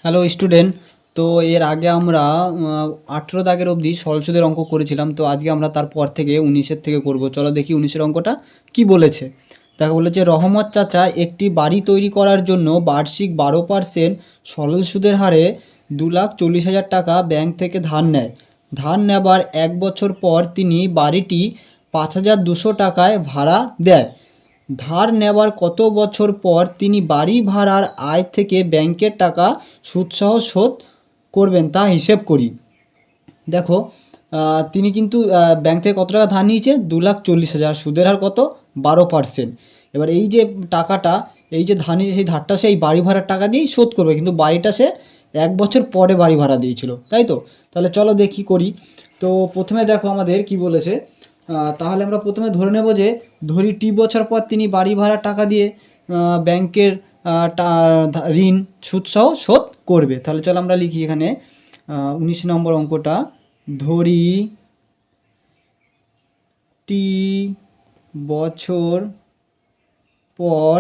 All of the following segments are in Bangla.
Hello student. তো এর আগে আমরা 18 দাগের অবধি সরল সুদের অঙ্ক করেছিলাম। তো আজকে আমরা তারপর থেকে 19-এর থেকে করব। চলো দেখি 19-এর অঙ্কটা কি বলেছে। দেখো বলেছে, রহমত চাচা একটি বাড়ি তৈরি করার জন্য বার্ষিক 12% সরল সুদের হারে 2,40,000 টাকা ব্যাংক থেকে ধার নেয়। ধার নেবার 1 বছর পর তিনি বাড়িটি 5,200 টাকায় ভাড়া দেয়। ধার নেবার কত বছর পর তিনি বাড়ি ভাড়ার আয় থেকে ব্যাংকের টাকা সুদসহ শোধ করবেন তা হিসেব করি। দেখো, তিনি কিন্তু ব্যাংক থেকে কত টাকা ধার নিয়েছে? 2,40,000। সুদের হার কত? 12%। এবার এই যে টাকাটা, এই যে ধার নিয়েছে, সেই ধারটা সে এই বাড়ি ভাড়ার টাকা দিয়েই শোধ করবে, কিন্তু বাড়িটা সে 1 বছর পরে বাড়ি ভাড়া দিয়েছিল, তাই তো? তাহলে চলো দেখি করি। তো প্রথমে দেখো আমাদের কি বলেছে। তাহলে আমরা প্রথমে ধরে নেব যে, ধরি টি বছর পর তিনি বাড়ি ভাড়ার টাকা দিয়ে ব্যাংকের ঋণ সুদসহ শোধ করবে। তাহলে চলো আমরা লিখি এখানে 19 নম্বর অঙ্কটা। ধরি টি বছর পর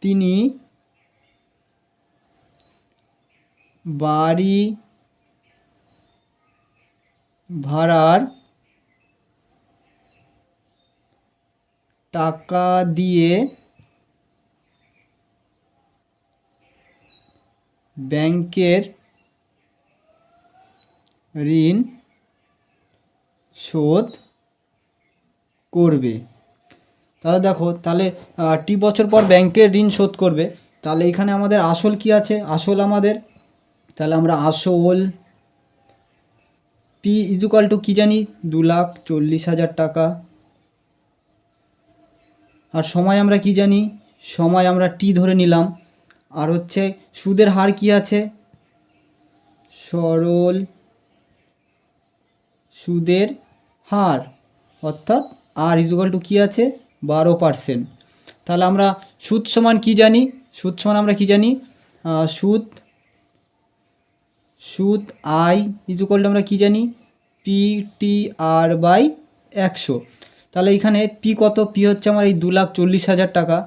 তিনি বাড়ি ভাড়ার টাকা দিয়ে ব্যাংকের ঋণ শোধ করবে। তাহলে দেখো, তাহলে টি বছর পর ব্যাংকের ঋণ শোধ করবে। তাহলে এখানে আমাদের আসল কি আছে? আসল আমাদের, তাহলে আমরা আসল পি ইজুকাল টু কী জানি? 2,40,000 টাকা। আর সময় আমরা কি জানি? সময় আমরা টি ধরে নিলাম। আর হচ্ছে সুদের হার কি আছে? সরল সুদের হার, অর্থাৎ আর ইজুকাল টু কী আছে? 12%। তাহলে আমরা সুদ সমান কি জানি? সুদ সমান আমরা কি জানি? সুদ সুদ আই ইজুকাল টু আমরা কি জানি? P T R by 100। তাহলে এখানে পি কত? পি হচ্ছে আমার এই 2,40,000 টাকা।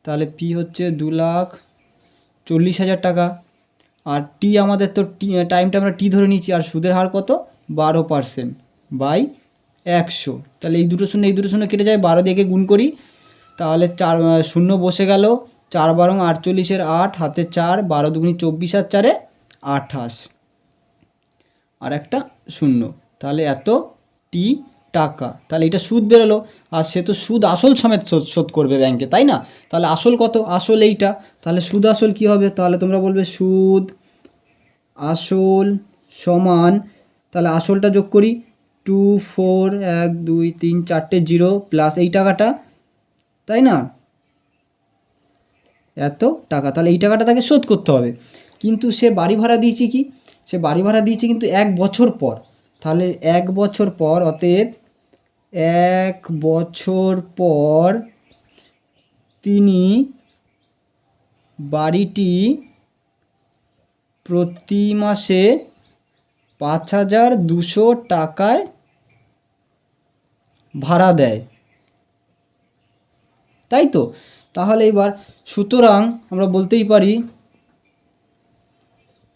তাহলে পি হচ্ছে 2,40,000 টাকা। আর টি আমাদের তো টাইমটা আমরা টি ধরে নিচ্ছি, আর সুদের হার কত? 12% বাই 100। তাহলে এই দুটো শূন্য কেটে যায়, 12 দিয়ে গুণ করি। তাহলে 4 শূন্য বসে গেল। 4 × 48 8, হাতে 4, 12 দুগুণে 24 আর 4 28, আর একটা শূন্য। তাহলে এত টি টাকা। তাহলে এটা সুদ বেরোলো। আর সে তো সুদ আসল সমেত শোধ করবে ব্যাংকে, তাই না? তাহলে আসল কত? আসল এইটা। তাহলে সুদ আসল কি হবে? তাহলে তোমরা বলবে সুদ আসল সমান, তাহলে আসলটা যোগ করি, 2 4 1 2 3 4টে 0 প্লাস এই টাকাটা, তাই না? এত টাকা। তাহলে এই টাকাটা তাকে শোধ করতে হবে। কিন্তু সে বাড়ি ভাড়া দিয়েছে কি? সে বাড়ি ভাড়া দিয়েছে কিন্তু 1 বছর পর। তাহলে 1 বছর পর, অতএব 1 বছর পর তিনি বাড়িটি প্রতি মাসে 5,200 টাকায় ভাড়া দেয়, তাই তো? তাহলে এবার সুতরাং আমরা বলতেই পারি,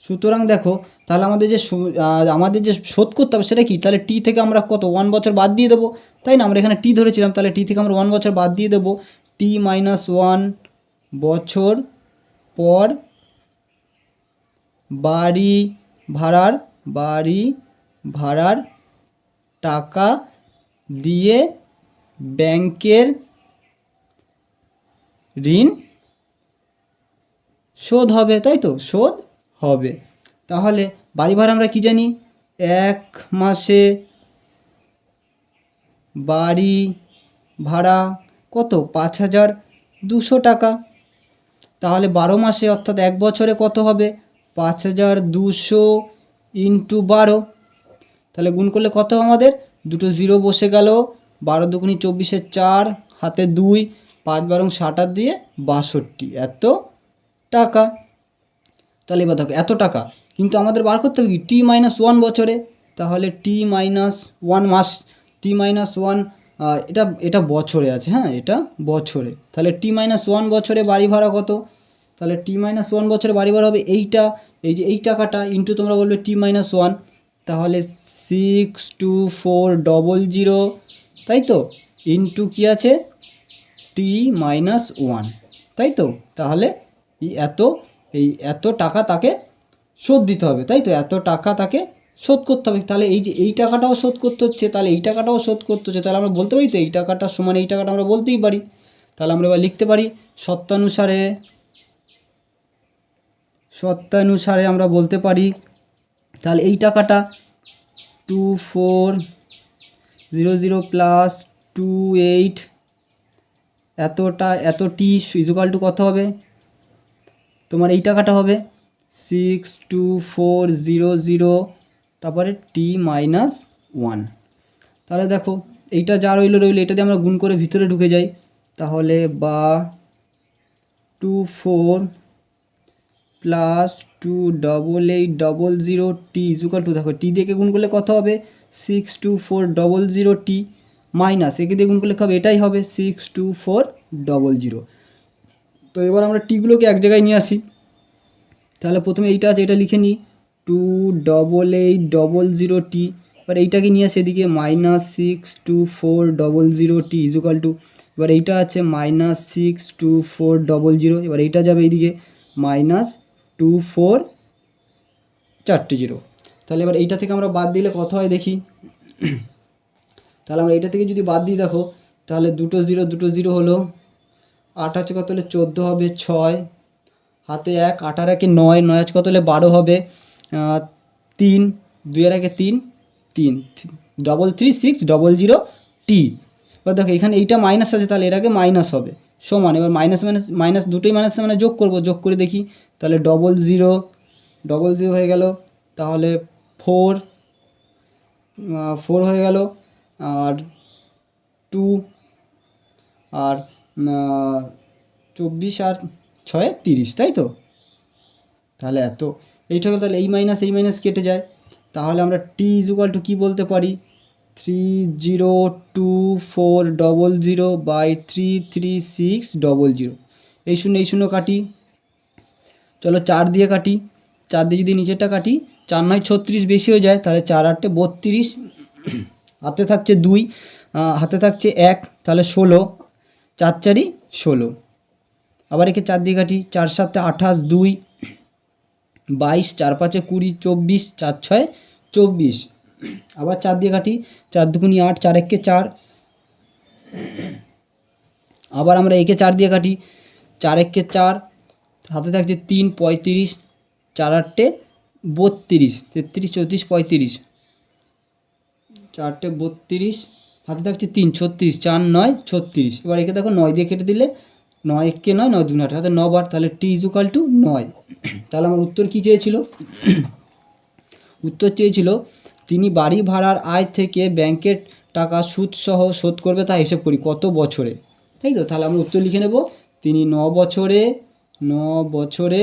সুতরাং দেখো, তাহলে আমাদের যে শোধ করতে হবে সেটা কি? তাহলে টি থেকে আমরা কত? 1 বছর বাদ দিয়ে দেবো, তাই না? আমরা এখানে টি ধরেছিলাম, তাহলে টি থেকে আমরা 1 বছর বাদ দিয়ে দেবো। টি -1 বছর পর বাড়ি ভাড়ার টাকা দিয়ে ব্যাংকের ঋণ শোধ হবে, তাই তো? শোধ হবে। তাহলে বাড়ি ভাড়া আমরা কি জানি? 1 মাসে বাড়ি ভাড়া কত? 5,200 টাকা। তাহলে 12 মাসে, অর্থাৎ 1 বছরে কত হবে? 5,200 ইন্টু 12। তাহলে গুণ করলে কত আমাদের? দুটো 0 বসে গেল। 12 দুগুণে 24 4, হাতে 2, 5 12 60 আর 2 62, এত টাকা। তাহলে এবার দেখো, এত টাকা কিন্তু আমাদের বার করতে হবে কি? টি -1 বছরে। তাহলে টি -1 মাস, টি -1 এটা বছরে আছে, হ্যাঁ, এটা বছরে। তাহলে টি -1 বছরে বাড়ি ভাড়া কত? তাহলে t-1 বছরে বাড়ি ভাড়া হবে এইটা, এই যে এই টাকাটা ইন্টু তোমরা বলবে t-1, তাহলে 62400, তাই তো, ইন্টু কী আছে t-1, তাই তো। তাহলে এই এত টাকা তাকে শোধ দিতে হবে, তাই তো, এত টাকা তাকে শোধ করতে হবে। তাহলে এই যে এই টাকাটাও শোধ করতে হচ্ছে, তাহলে এই টাকাটাও শোধ করতে হচ্ছে, তাহলে আমরা বলতে পারি তো এই টাকাটা সমান এই টাকাটা আমরা বলতেই পারি। তাহলে আমরা এবার লিখতে পারি শর্তানুসারে আমরা বলতে পারি, তাহলে এই টাকাটা 2400 প্লাস 28 এত টি ইজুকাল টু কত হবে, তোমার এই টাকাটা হবে 62400, তারপরে t-1। তাহলে দেখো এইটা যা রইল এটা দিয়ে আমরা গুণ করে ভিতরে ঢুকে যাই, তাহলে বা 24 প্লাস 28800 টি ইজুকাল টু, দেখো টি দিয়ে গুণ করলে কত হবে 62400 টি, মাইনাস একে দিয়ে গুণ করলে হবে এটাই হবে 62400। তো এবার আমরা টিগুলোকে এক জায়গায় নিয়ে আসি, তাহলে প্রথমে এইটা আছে এটা লিখে নিই 28800 টি, এবার এইটাকে নিয়ে আসে এদিকে -62400 টি ইজুকাল টু, এবার এইটা আছে -62400, এবার এইটা যাবে এইদিকে -2440। তাহলে এবার এইটা থেকে আমরা বাদ দিলে কত হয় দেখি, তাহলে আমরা এইটা থেকে যদি বাদ দিই দেখো, তাহলে দুটো জিরো হলো, 8 আছে কত হলে 14 হবে, 6 হাতে 1, 8 আর 1 9, 9 আছে কত হলে 12 হবে, 3 2 আর 1 3, 33600 টি। এবার দেখো এখানে এইটা মাইনাস আছে, তাহলে এর আগে মাইনাস হবে, সমান, এবার মাইনাস দুটোই মাইনাস মানে যোগ করব, যোগ করে দেখি, তাহলে 00 হয়ে গেল, তাহলে 4 হয়ে গেল, আর 2 আর 24 আর 6 30, তাই তো। তাহলে এইটা হলো, তাহলে এই মাইনাস কেটে যায়, তাহলে আমরা টি ইজুকাল টু কী বলতে পারি 3024000 বাই 33600। এই শূন্য কাটি, চলো 4 দিয়ে কাটি, 4 দিয়ে যদি নিচেরটা কাটি 4 9 36 বেশি হয়ে যায়, তাহলে 4 8 32, হাতে থাকছে 2, হাতে থাকছে 1, তাহলে 16, 4 4 16। আবার একে 4 দিয়ে কাটি, 4 7 28, 2 22, 4 5 20, 24, 4 6 24। আবার 4 দিয়ে কাটি, 4 2 8, 4 1 4। আবার আমরা একে 4 দিয়ে কাটি, 4 1 4, হাতে থাকছে 3 35, 4 8 32, 33 34 35, 4 32, হাতে থাকছে 3 36, 4 9 36। এবার একে দেখো 9 দিয়ে কেটে দিলে 9 1 9, 9 2 8, হাতে 9 বার, তাহলে টি ইজুকাল টু 9। তাহলে আমার উত্তর কী চেয়েছিল, উত্তর চেয়েছিল তিনি বাড়ি ভাড়ার আয় থেকে ব্যাংকের টাকা সুদসহ শোধ করবে তা হিসেব করি কত বছরে, তাই তো। তাহলে আমরা উত্তর লিখে নেব, তিনি 9 বছরে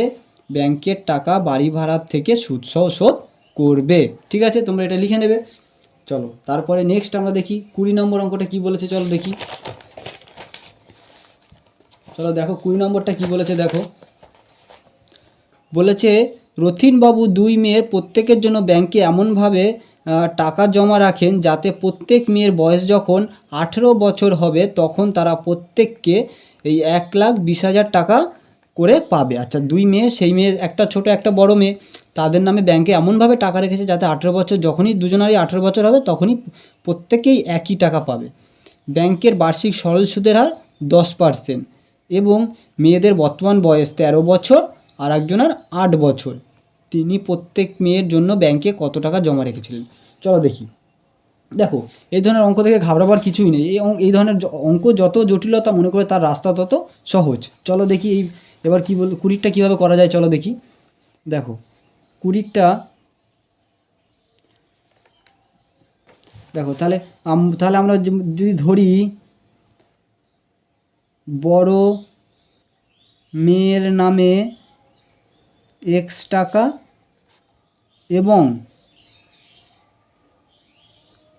ব্যাংকের টাকা বাড়ি ভাড়ার থেকে সুদসহ শোধ করবে। ঠিক আছে, তোমরা এটা লিখে নেবে। চলো তারপরে নেক্সট আমরা দেখি 20 নম্বর অঙ্কটা কি বলেছে, চলো দেখি। চলো দেখো 20 নম্বরটা কি বলেছে, দেখো বলেছে রথিনবাবু 2 মেয়ের প্রত্যেকের জন্য ব্যাংকে এমনভাবে টাকা জমা রাখেন যাতে প্রত্যেক মেয়ের বয়স যখন 18 বছর হবে তখন তারা প্রত্যেককে এই 1,20,000 টাকা করে পাবে। আচ্ছা 2 মেয়ে, সেই মেয়ে একটা ছোট একটা বড় মেয়ে, তাদের নামে ব্যাংকে এমনভাবে টাকা রেখেছে যাতে 18 বছর, যখনই দুজনারই 18 বছর হবে তখনই প্রত্যেকেই একই টাকা পাবে। ব্যাংকের বার্ষিক সরল সুদের হার 10% এবং মেয়েদের বর্তমান বয়স 13 বছর আর একজনের 8 বছর। তিনি প্রত্যেক মেয়ের জন্য ব্যাংকে কত টাকা জমা রেখেছিলেন। চলো দেখি। দেখো এই ধরনের অঙ্ক থেকে ঘাবড়াবার কিছুই নেই, এই ধরনের অঙ্ক যত জটিলতা মনে করে তার রাস্তা তত সহজ। চলো দেখি এবার কী 20টা কীভাবে করা যায়, চলো দেখি। দেখো 20টা, দেখো তাহলে আমরা যদি ধরি বড় মেয়ের নামে x টাকা এবং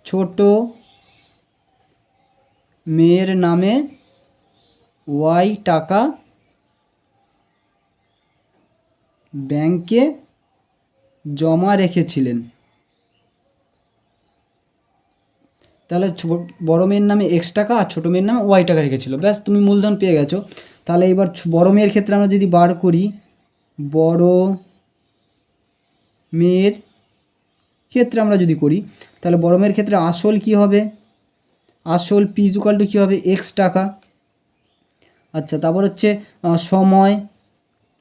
ছোট মেয়ের নামে y টাকা ব্যাংকে জমা রেখেছিলেন। তাহলে বড় মেয়ের নামে এক্স টাকা আর ছোটো মেয়ের নামে ওয়াই টাকা রেখেছিল। ব্যাস, তুমি মূলধন পেয়ে গেছো। তাহলে এবার বড় মেয়ের ক্ষেত্রে আমরা যদি বার করি, বড় মেয়ের ক্ষেত্রে আমরা যদি করি, তাহলে বড় মেয়ের ক্ষেত্রে আসল কি হবে, আসল পি ইকুয়াল টু কী হবে, এক্স টাকা। আচ্ছা, তারপর হচ্ছে সময়।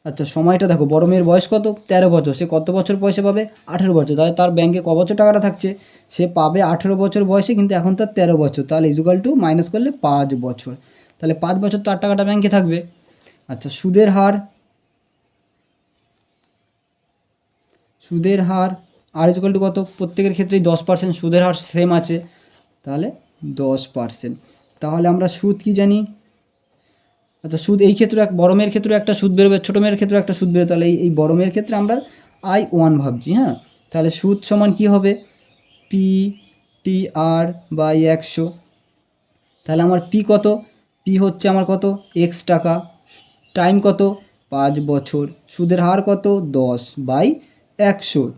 আচ্ছা, সময়টা দেখো, বড় মেয়ের বয়স কত, 13 বছর, সে কত বছর পয়সা পাবে, 18 বছর। তাহলে তার ব্যাংকে ক বছর টাকাটা থাকছে, সে পাবে 18 বছর বয়সে, কিন্তু এখন তার 13 বছর। তাহলে ইকুয়াল টু মাইনাস করলে 5 বছর। তাহলে 5 বছর তার টাকাটা ব্যাংকে থাকবে। আচ্ছা, সুদের হার, সুদের হার আর ইকুয়াল টু কত, প্রত্যেকের ক্ষেত্রেই 10% সুদের হার সেম আছে, তাহলে 10%। তাহলে আমরা সুদ কি জানি, আচ্ছা সুদ এই ক্ষেত্রে বড় মেয়ের ক্ষেত্রে একটা সুদ বেরোবে, ছোটো মেয়ের ক্ষেত্রে একটা সুদ বেরোবে। তাহলে এই বড় মেয়ের ক্ষেত্রে আমরা I1 ভাবছি। হ্যাঁ, তাহলে সুদ সমান কি হবে, পি টি আর বাই 100। তাহলে আমার পি কত, পি হচ্ছে আমার কত, এক্স টাকা, টাইম কত, 5 বছর, সুদের হার কত, 10/100।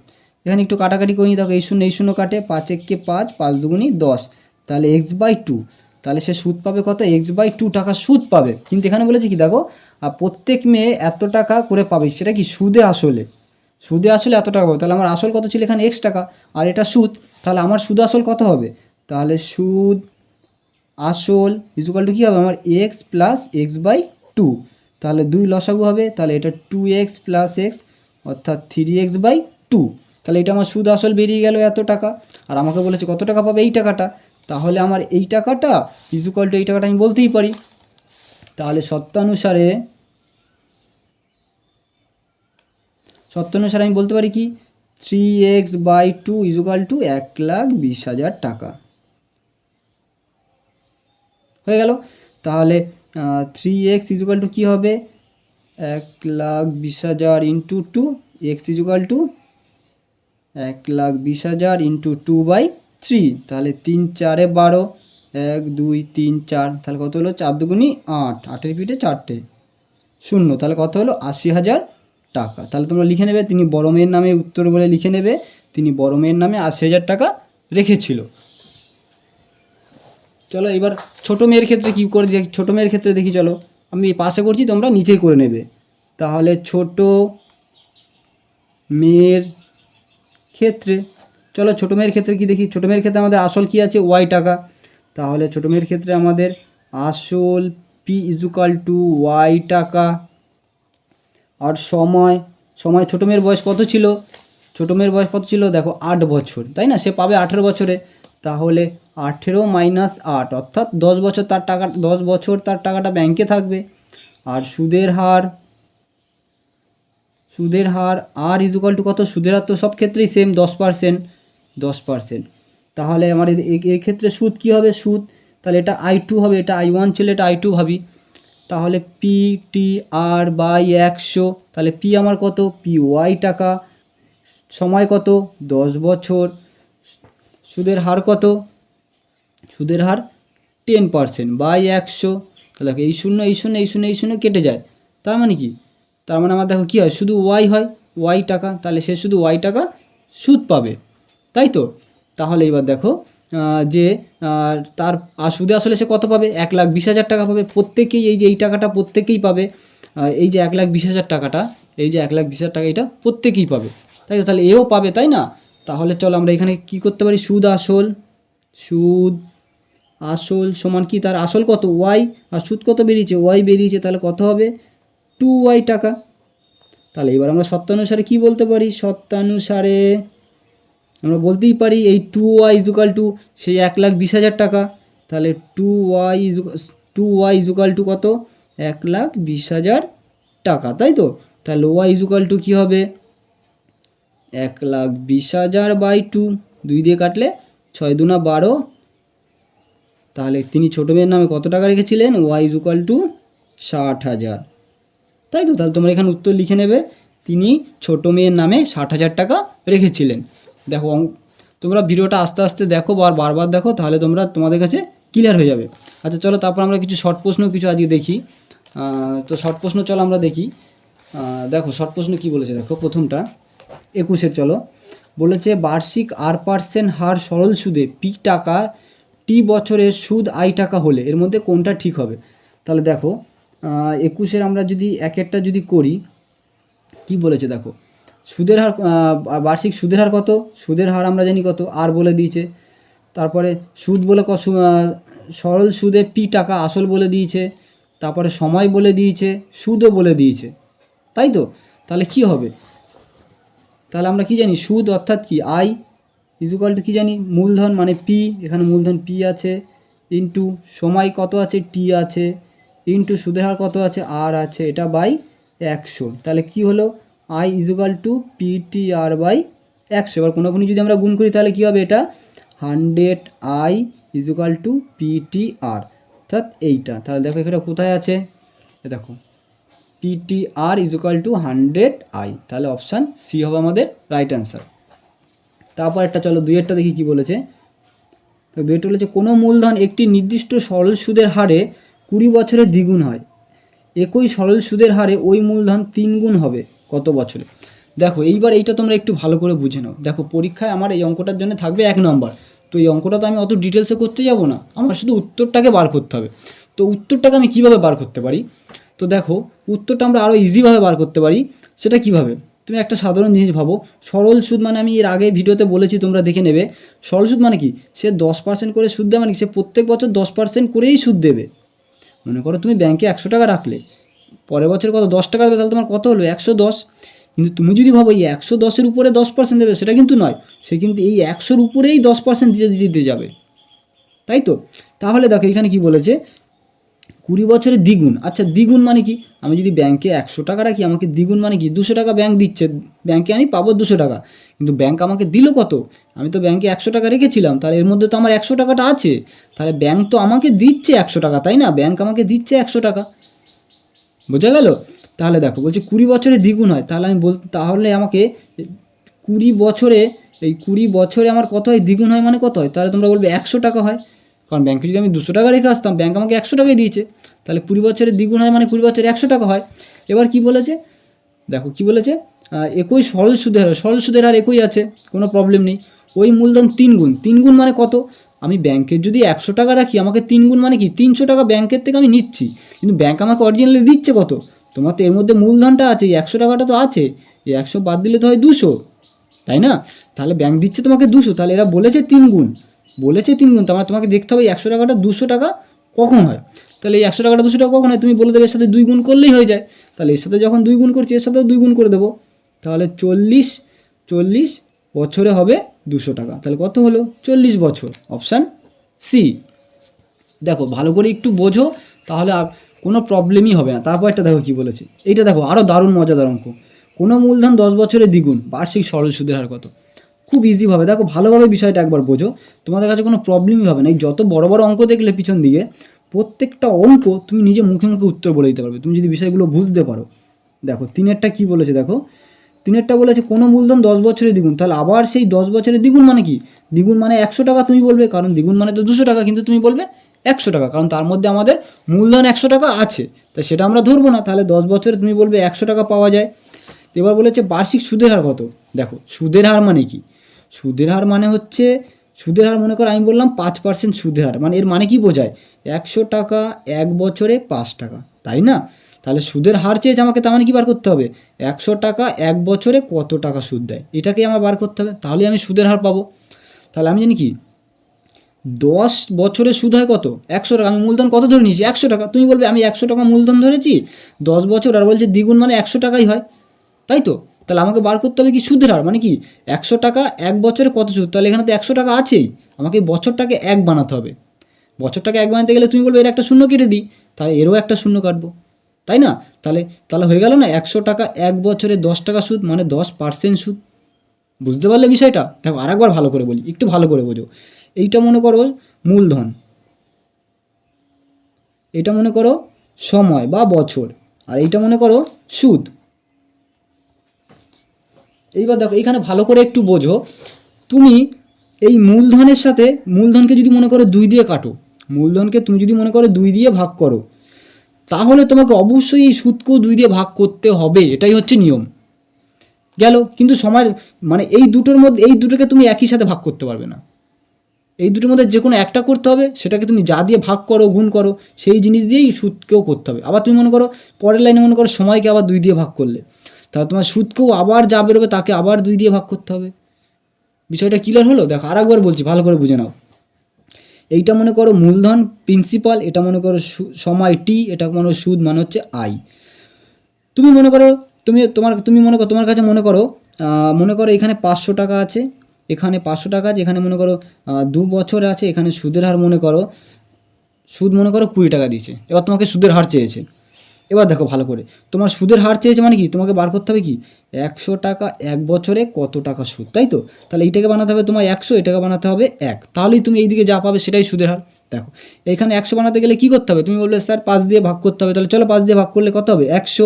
এখানে একটু কাটাকাটি করে নিই, দেখো এই শূন্য এই শূন্য কাটে, 5 একে 5, 5 দুগুণি 10, তাহলে x/2। তাহলে সে সুদ পাবে কত, x/2 টাকা সুদ পাবে। কিন্তু এখানে বলেছে কি দেখো, প্রত্যেক মেয়ে এত টাকা করে পাবে, সেটা কি সুদে আসলে, সুদে আসলে এত টাকা পাবে। তাহলে আমার আসল কত ছিল এখানে, এক্স টাকা, আর এটা সুদ, তাহলে আমার সুদ আসল কত হবে, তাহলে সুদ আসল ইকুয়াল টু কী হবে আমার, এক্স প্লাস x/2। তাহলে 2 লসাগু হবে, তাহলে এটা 2x প্লাস এক্স, অর্থাৎ 3x/2। তাহলে এটা আমার সুদ আসল বেরিয়ে গেল এত টাকা। আর আমাকে বলেছে কত টাকা পাবে, এই টাকাটা। তাহলে আমার এই টাকাটা ইকুয়াল টু এই টাকাটা আমি বলতেই পারি। তাহলে সত্যানুসারে আমি বলতে পারি কি, 3x/2 ইকুয়াল টু 1,20,000 টাকা হয়ে গেল। তাহলে 3x ইকুয়াল টু কী হবে, 1,20,000 into 2, x equal to 1,20,000 into 2/3। তাহলে 3 4 12, 1 2 3 4, তাহলে কত হলো, 4 দুগুণি 8, 8-এর পিঠে 4টে শূন্য, তাহলে কত হলো, 80,000 টাকা। তাহলে তোমরা লিখে নেবে, তিনি বড় মেয়ের নামে উত্তর বলে লিখে নেবে, তিনি বড় মেয়ের নামে 80,000 টাকা রেখেছিল। চলো এবার ছোটো মেয়ের ক্ষেত্রে কী করে দেখি, ছোটো মেয়ের ক্ষেত্রে দেখি, চলো আমি পাশে করছি, তোমরা নিচেই করে নেবে। তাহলে ছোটো মেয়ের ক্ষেত্রে, চলো ছোটো মেয়ের ক্ষেত্রে কি দেখি, ছোটো মেয়ের ক্ষেত্রে আমাদের আসল কি আছে, ওয়াই টাকা। তাহলে ছোটো মেয়ের ক্ষেত্রে আমাদের আসল পি ইকুয়াল টু ওয়াই টাকা। আর সময়, ছোটো মেয়ের বয়স কত ছিল, ছোটো মেয়ের বয়স কত ছিল দেখো, 8 বছর, তাই না, সে পাবে 18 বছরে। তাহলে 18 মাইনাস 8, অর্থাৎ 10 বছর তার টাকা, 10 বছর তার টাকাটা ব্যাংকে থাকবে। আর সুদের হার, আর ইকুয়াল টু কত, সুদের হার তো সব ক্ষেত্রেই সেম, 10%। তাহলে আমার এই ক্ষেত্রে সুদ কী হবে, সুদ, তাহলে এটা I2 হবে, এটা I1 ছিল, এটা I2 ভাবি। তাহলে পি টি আর বাই 100, তাহলে পি আমার কত, পি ওয়াই টাকা, সময় কত, 10 বছর, সুদের হার কত, সুদের হার 10% বাই 100। তাহলে এই শূন্য এই শূন্য এই শূন্য এই শূন্য কেটে যায়, তার মানে কি, তার মানে আমার দেখো কী হয়, শুধু ওয়াই হয়, ওয়াই টাকা, তাহলে সে শুধু ওয়াই টাকা সুদ পাবে, তাই তো। তাহলে এবার দেখো যে তার সুদে আসলে সে কত পাবে, 1,20,000 টাকা পাবে। প্রত্যেকেই এই যে এই টাকাটা প্রত্যেকেই পাবে, এই যে 1,20,000 টাকাটা, এই যে 1,20,000 টাকা, এটা প্রত্যেকেই পাবে, তাই তো। তাহলে এও পাবে, তাই না। তাহলে চলো আমরা এখানে কি করতে পারি, সুদ আসল সমান কি, তার আসল কত, ওয়াই, আর সুদ কত বেরিয়েছে, ওয়াই বেরিয়েছে, তাহলে কত হবে, 2y টাকা। তাহলে এবার আমরা সত্যানুসারে কি বলতে পারি, সত্যানুসারে আমরা বলতেই পারি এই 2y ইকুয়াল টু সেই 1,20,000 টাকা। তাহলে 2y ইকুয়াল টু কত, 1,20,000 টাকা, তাই তো। তাহলে y ইকুয়াল টু কী হবে, 1,20,000/2, 2 দিয়ে কাটলে 6 দুনা 12। তাহলে তিনি ছোটো মেয়ের নামে কত টাকা রেখেছিলেন, y ইকুয়াল টু 60,000, তাই তো। তাহলে তোমরা এখানে উত্তর লিখে নেবে, তিনি ছোটো মেয়ের নামে 60,000 টাকা রেখেছিলেন। দেখো তোমরা ভিডিওটা আস্তে আস্তে দেখো, বারবার দেখো, তাহলে তোমাদের কাছে ক্লিয়ার হয়ে যাবে। আচ্ছা চলো তারপর আমরা কিছু শর্ট প্রশ্ন কিছু আজকে দেখি। তো শর্ট প্রশ্ন চলো আমরা দেখি। দেখো শর্ট প্রশ্ন কী বলেছে, দেখো প্রথমটা 21-এর, চলো বলেছে বার্ষিক R% হার সরল সুদে পি টাকা টি বছরের সুদ আই টাকা হলে এর মধ্যে কোনটা ঠিক হবে। তাহলে দেখো 21-এর আমরা যদি এক একটা যদি করি, কি বলেছে দেখো, সুদের হার বার্ষিক সুদের হার কত, সুদের হার আমরা জানি কত, আর বলে দিয়েছে। তারপরে সুদ বলে সরল সুদে পি টাকা আসল বলে দিয়েছে। তারপরে সময় বলে দিয়েছে, সুদও বলে দিয়েছে, তাই তো। তাহলে কি হবে, তাহলে আমরা কি জানি, সুদ অর্থাৎ কি আই ইজুকাল টু কী জানি, মূলধন মানে পি, এখানে মূলধন পি আছে, ইন্টু সময় কত আছে টি আছে, ইন্টু সুদের হার কত আছে আর আছে, এটা বাই 100। তাহলে কি হলো, I is equal to P T R by 100। এবার কোনো যদি আমরা গুণ করি তাহলে কী হবে, এটা 100 I is equal to P T R, অর্থাৎ এইটা। তাহলে দেখো এটা কোথায় আছে, দেখো PT R is equal to 100 I, তাহলে অপশান সি হবে আমাদের রাইট অ্যান্সার। তারপর একটা চলো দুইয়েরটা দেখি কি বলেছে। তো দুইটা বলেছে কোনো মূলধন একটি নির্দিষ্ট সরল সুদের হারে 20 বছরে দ্বিগুণ হয়, একই সরল সুদের হারে ওই মূলধন 3 গুণ হবে কত বছরে। দেখো এইবার এইটা তোমরা একটু ভালো করে বুঝে নাও। দেখো পরীক্ষায় আমার এই অঙ্কটার জন্য থাকবে 1 নম্বর, তো এই অঙ্কটা তো আমি অত ডিটেলসে করতে যাব না, আমার শুধু উত্তরটাকে বার করতে হবে। তো উত্তরটাকে আমি কীভাবে বার করতে পারি, তো দেখো উত্তরটা আমরা আরও ইজিভাবে বার করতে পারি। সেটা কীভাবে, তুমি একটা সাধারণ জিনিস ভাবো, সরল সুদ মানে আমি এর আগে ভিডিওতে বলেছি, তোমরা দেখে নেবে। সরল সুদ মানে কি, সে 10% করে সুদ দেয়, মানে কি সে প্রত্যেক বছর 10% করেই সুদ দেবে। মনে করো তুমি ব্যাংকে 100 টাকা রাখলে, পরের বছর কত 10 টাকা দেবে, তাহলে তোমার কত হলো 110। কিন্তু তুমি যদি ভাবো এই 110-এর উপরে 10% দেবে, সেটা কিন্তু নয়, সে কিন্তু এই 100-র উপরেই 10% দিতে যাবে, তাই তো। তাহলে দেখো এখানে কি বলেছে, 20 বছরের দ্বিগুণ। আচ্ছা দ্বিগুণ মানে কি, আমি যদি ব্যাংকে 100 টাকা রাখি, আমাকে দ্বিগুণ মানে কি 200 টাকা ব্যাংক দিচ্ছে, ব্যাংকে আমি পাবো 200 টাকা, কিন্তু ব্যাংক আমাকে দিল কত, আমি তো ব্যাংকে 100 টাকা রেখেছিলাম, তাহলে এর মধ্যে তো আমার 100 টাকাটা আছে, তাহলে ব্যাংক তো আমাকে দিচ্ছে 100 টাকা, তাই না, ব্যাংক আমাকে দিচ্ছে 100 টাকা, বোঝা গেল। তাহলে দেখো বলছে 20 বছরে দ্বিগুণ হয়, তাহলে আমি তাহলে আমাকে 20 বছরে, এই 20 বছরে আমার কত হয়, দ্বিগুণ হয় মানে কত হয়, তাহলে তোমরা বলবে 100 টাকা হয়, কারণ ব্যাংকে যদি আমি 200 টাকা রেখে আসতাম, ব্যাংক আমাকে 100 টাকাই দিয়েছে, তাহলে 20 বছরে দ্বিগুণ হয় মানে 20 বছরে 100 টাকা হয়। এবার কি বলেছে, দেখো কি বলেছে, একই সরল সুদের হার একই আছে, কোনো প্রবলেম নেই। ওই মূলধন 3 গুণ, 3 গুণ মানে কত, আমি ব্যাংকের যদি 100 টাকা রাখি, আমাকে 3 গুণ মানে কি 300 টাকা ব্যাংকের থেকে আমি নিচ্ছি, কিন্তু ব্যাংক আমাকে অরিজিনালি দিচ্ছে কত, তোমার তো এর মধ্যে মূলধনটা আছে, এই 100 টাকাটা তো আছে, এই 100 বাদ দিলে তো হয় 200, তাই না। তাহলে ব্যাংক দিচ্ছে তোমাকে 200, তাহলে এরা বলেছে 3 গুণ, বলেছে 3 গুণ, তার মানে তোমাকে দেখতে হবে 100 টাকাটা 200 টাকা কখন হয়। তাহলে এই 100 টাকাটা 200 টাকা কখন হয়, তুমি বলে দেবে এর সাথে 2 গুণ করলেই হয়ে যায়, তাহলে এর সাথে যখন 2 গুণ করছি, এর সাথেও 2 গুণ করে দেবো, তাহলে 40 বছরে হবে 200 টাকা, তাহলে কত হলো 40 বছর, অপশান সি। দেখো ভালো করে একটু বোঝো, তাহলে আর কোনো প্রবলেমই হবে না। তারপর একটা দেখো কী বলেছে, এইটা দেখো আরও দারুণ মজাদার অঙ্ক। কোনো মূলধন 10 বছরে দ্বিগুণ, বার্ষিক সরল সুদের হার কত। খুব ইজিভাবে দেখো, ভালোভাবে বিষয়টা একবার বোঝো, তোমাদের কাছে কোনো প্রবলেমই হবে না। এই যত বড় বড় অঙ্ক দেখলে পিছন দিকে, প্রত্যেকটা অঙ্ক তুমি নিজে মুখে মুখে উত্তর বলে দিতে পারবে, তুমি যদি বিষয়গুলো বুঝতে পারো। দেখো 3-এরটা কী বলেছে, দেখো 3-এরটা বলেছে কোনো মূলধন 10 বছরে দ্বিগুণ, তাহলে আবার সেই 10 বছরে দ্বিগুণ মানে কি, দ্বিগুণ মানে 100 টাকা তুমি বলবে, কারণ দ্বিগুণ মানে তো 200 টাকা, কিন্তু তুমি বলবে 100 টাকা, কারণ তার মধ্যে আমাদের মূলধন 100 টাকা আছে, তাই সেটা আমরা ধরবো না, তাহলে 10 বছরে তুমি বলবে 100 টাকা পাওয়া যায়। এবার বলেছে বার্ষিক সুদের হার কত। দেখো সুদের হার মানে কি, সুদের হার মানে হচ্ছে, সুদের হার মনে করো আমি বললাম 5% সুদের হার, মানে এর মানে কি বোঝায়, 100 টাকা 1 বছরে 5 টাকা, তাই না। তাহলে সুদের হার চেয়েছে আমাকে, তার মানে কি বার করতে হবে, 100 টাকা 1 বছরে কত টাকা সুদ দেয়, এটাকেই আমার বার করতে হবে, তাহলে আমি সুদের হার পাবো। তাহলে আমি জানি কি 10 বছরে সুদ হয় কত, 100 টাকা, আমি মূলধন কত ধরে নিয়েছি 100 টাকা, তুমি বলবে আমি 100 টাকা মূলধন ধরেছি 10 বছর, আর বলছে দ্বিগুণ মানে 100 টাকাই হয়, তাই তো। তাহলে আমাকে বার করতে হবে কি সুদের হার, মানে কি 100 টাকা 1 বছরে কত সুদ, তাহলে এখানে তো 100 টাকা আছেই, আমাকে বছরটাকে 1 বানাতে হবে, বছরটাকে 1 বানাতে গেলে তুমি বলবে এর একটা শূন্য কেটে দিই, তাহলে এরও একটা শূন্য কাটবো, তাই না। তাহলে তাহলে হয়ে গেল না, 100 টাকা 1 বছরে 10 টাকা সুদ, মানে 10% সুদ। বুঝতে পারলে বিষয়টা, দেখো আরেকবার ভালো করে বলি, একটু ভালো করে বোঝো। এইটা মনে করো মূলধন, এটা মনে করো সময় বা বছর, আর এইটা মনে করো সুদ। এইবার দেখো এখানে ভালো করে একটু বোঝো, তুমি এই মূলধনের সাথে, মূলধনকে যদি মনে করো 2 দিয়ে কাটো, মূলধনকে তুমি যদি মনে করো 2 দিয়ে ভাগ করো, তাহলে তোমাকে অবশ্যই এই সুদকেও 2 দিয়ে ভাগ করতে হবে, এটাই হচ্ছে নিয়ম। গেল, কিন্তু সময় মানে এই দুটোর মধ্যে, এই দুটোকে তুমি একই সাথে ভাগ করতে পারবে না, এই দুটোর মধ্যে যে কোনো একটা করতে হবে, সেটাকে তুমি যা দিয়ে ভাগ করো, গুণ করো, সেই জিনিস দিয়েই সুদকেও করতে হবে। আবার তুমি মনে করো পরের লাইনে মনে করো সময়কে আবার 2 দিয়ে ভাগ করলে, তাহলে তোমার সুদকেও আবার যা বেরোবে তাকে আবার 2 দিয়ে ভাগ করতে হবে। বিষয়টা ক্লিয়ার হলো? দেখো আরেকবার বলছি, ভালো করে বুঝে নাও। এইটা মনে করো মূলধন প্রিন্সিপাল, এটা মনে করো সময় টি, এটা মনে করো সুদ মানে হচ্ছে আই। তুমি মনে করো তুমি মনে করো তোমার কাছে মনে করো এখানে 500 টাকা আছে, এখানে 500 টাকা আছে, এখানে মনে করো 2 বছর আছে, এখানে সুদের হার মনে করো 20 টাকা দিয়েছে। এবার তোমাকে সুদের হার চেয়েছে। এবার দেখো ভালো করে, তোমার সুদের হার চেয়েছে মানে কি, তোমাকে বার করতে হবে কি 100 টাকা 1 বছরে কত টাকা সুদ, তাই তো? তাহলে এইটাকে বানাতে হবে তোমার 100, এটাকে বানাতে হবে 1, তাহলেই তুমি এইদিকে যা পাবে সেটাই সুদের হার। দেখো এখানে 100 বানাতে গেলে কী করতে হবে, তুমি বললে স্যার 5 দিয়ে ভাগ করতে হবে, তাহলে চলো 5 দিয়ে ভাগ করলে কত হবে 100।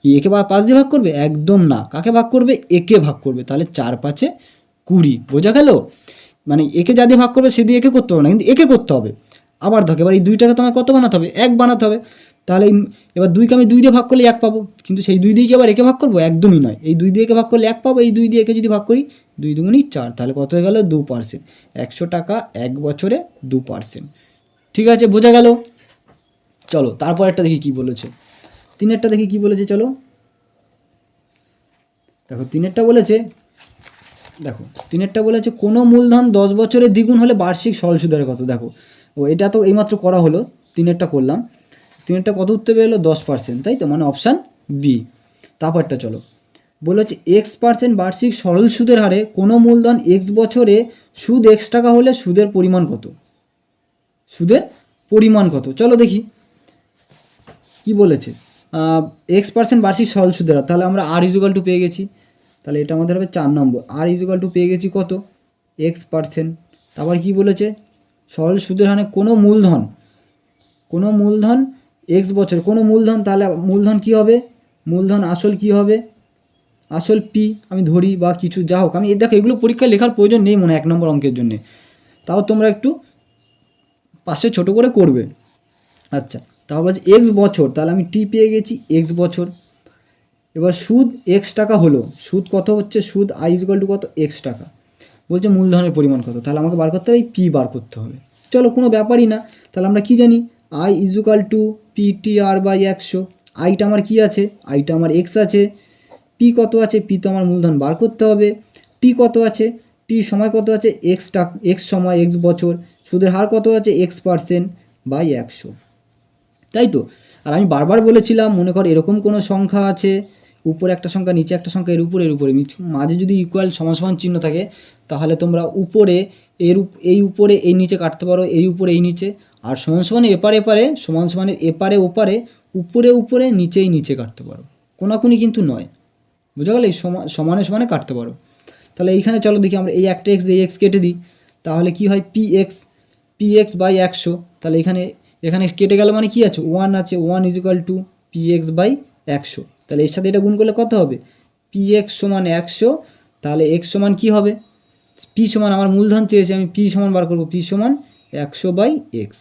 একে 5 দিয়ে ভাগ করবে? একদম না, কাকে ভাগ করবে, একে ভাগ করবে, তাহলে 4 5 20। বোঝা গেল? মানে একে যা দিয়ে ভাগ করবে সে দিয়ে একে করতে হবে না, কিন্তু একে করতে হবে। আবার দেখো এবার এই 2টাকে তোমায় কত বানাতে হবে, 1 বানাতে হবে। তাহলে এবার 2কে আমি 2 দিয়ে ভাগ করলে 1 পাবো, কিন্তু সেই 2 দিয়ে কি আবার একে ভাগ করবো? একদমই নয়। এই 2 দিয়ে একে ভাগ করলে 1 পাবো, এই 2 দিয়ে একে যদি ভাগ করি 2 দুগুণি 4, তাহলে কত হয়ে গেল 2%। 100 টাকা 1 বছরে 2%। ঠিক আছে, বোঝা গেল? চলো তারপর একটা দেখি কি বলেছে, 3এরটা দেখি কি বলেছে। চলো দেখো 3এরটা বলেছে, দেখো 3এরটা বলেছে কোনো মূলধন 10 বছরে দ্বিগুণ হলে বার্ষিক সরল সুদের কত। দেখো ও এটা তো এইমাত্র করা হলো, 3এরটা করলাম, 3এরটা কত উত্তর বেরোলো 10%, তাই তো, মানে অপশান বি। তারপরটা চলো বলেছে X% বার্ষিক সরল সুদের হারে কোনো মূলধন X বছরে সুদ X টাকা হলে সুদের পরিমাণ কত, সুদের পরিমাণ কত। চলো দেখি কি বলেছে। X% বার্ষিক সরল সুদের হার, তাহলে আমরা R= পেয়ে গেছি, তাহলে এটা আমাদের হবে 4 নম্বর। R= পেয়ে গেছি কত, X%। তারপর কি বলেছে, সরল সুদের হারে কোনো মূলধন X বছর, কোনো মূলধন, তাহলে মূলধন কি হবে, মূলধন আসল কি হবে, আসল পি আমি ধরি বা কিছু যা হোক, আমি দেখো এগুলো পরীক্ষায় লেখার প্রয়োজন নেই মনে 1 নম্বর অঙ্কের জন্য, তাও তোমরা একটু পাশে ছোট করে করবে। আচ্ছা তারপর বলছে X বছর, তাহলে আমি টি পেয়ে গেছি X বছর। এবার সুদ X টাকা হলো, সুদ কত হচ্ছে, সুদ I= কত X টাকা। বলছে মূলধনের পরিমাণ কত, তাহলে আমাকে বার করতে হবে পি বার করতে হবে। চলো কোনো ব্যাপারই না, তাহলে আমরা কি জানি I= PTR/100। আইটা আমার কি আছে, আইটা আমার X আছে, পি কত আছে, পি তো আমার মূলধন বার করতে হবে, টি কত আছে, টি সময় কত আছে X সময় X বছর, সুদের হার কত আছে X%/100, তাই তো। আর আমি বারবার বলেছিলাম মনে কর এরকম কোনো সংখ্যা আছে, উপরে একটা সংখ্যা নিচে একটা সংখ্যা, এর উপরে মাঝে যদি ইকুয়াল সমান চিহ্ন থাকে, তাহলে তোমরা উপরে এই উপরে এই নিচে কাটতে পারো, এই উপরে এই নিচে, আর সমান এপারে এপারে সমানের এপারে ওপারে উপরে উপরে নিচেই নিচে কাটতে পারো, কোনাকুনি কিন্তু নয়। বুঝা গেল? এই সমানে কাটতে পারো। তাহলে এইখানে চলো দেখি আমরা এই একটা এক্স, এই এক্স কেটে দিই, তাহলে কি হয় PX/100। তাহলে এখানে কেটে গেল মানে কি আছে, 1 আছে, 1 PX/100। তাহলে এর সাথে এটা গুণ করলে কত হবে, PX = 100। তাহলে X সমান কি হবে, P সমান আমার মূলধন চেয়েছে, আমি P সমান বার করবো, P সমান 100/X।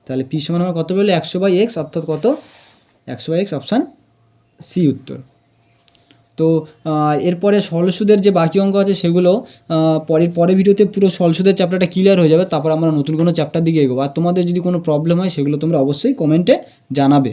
তাহলে P সমান আমার কত বললে 100/X, অর্থাৎ কত 100/X, অপশান সি উত্তর। তো এরপরে সরল সুদের যে বাকি অঙ্ক আছে সেগুলো পরের ভিডিওতে পুরো সরল সুদের চ্যাপ্টারটা ক্লিয়ার হয়ে যাবে, তারপর আমরা নতুন কোনো চ্যাপ্টার দিকে এগোবো। আর তোমাদের যদি কোনো প্রবলেম হয় সেগুলো তোমরা অবশ্যই কমেন্টে জানাবে।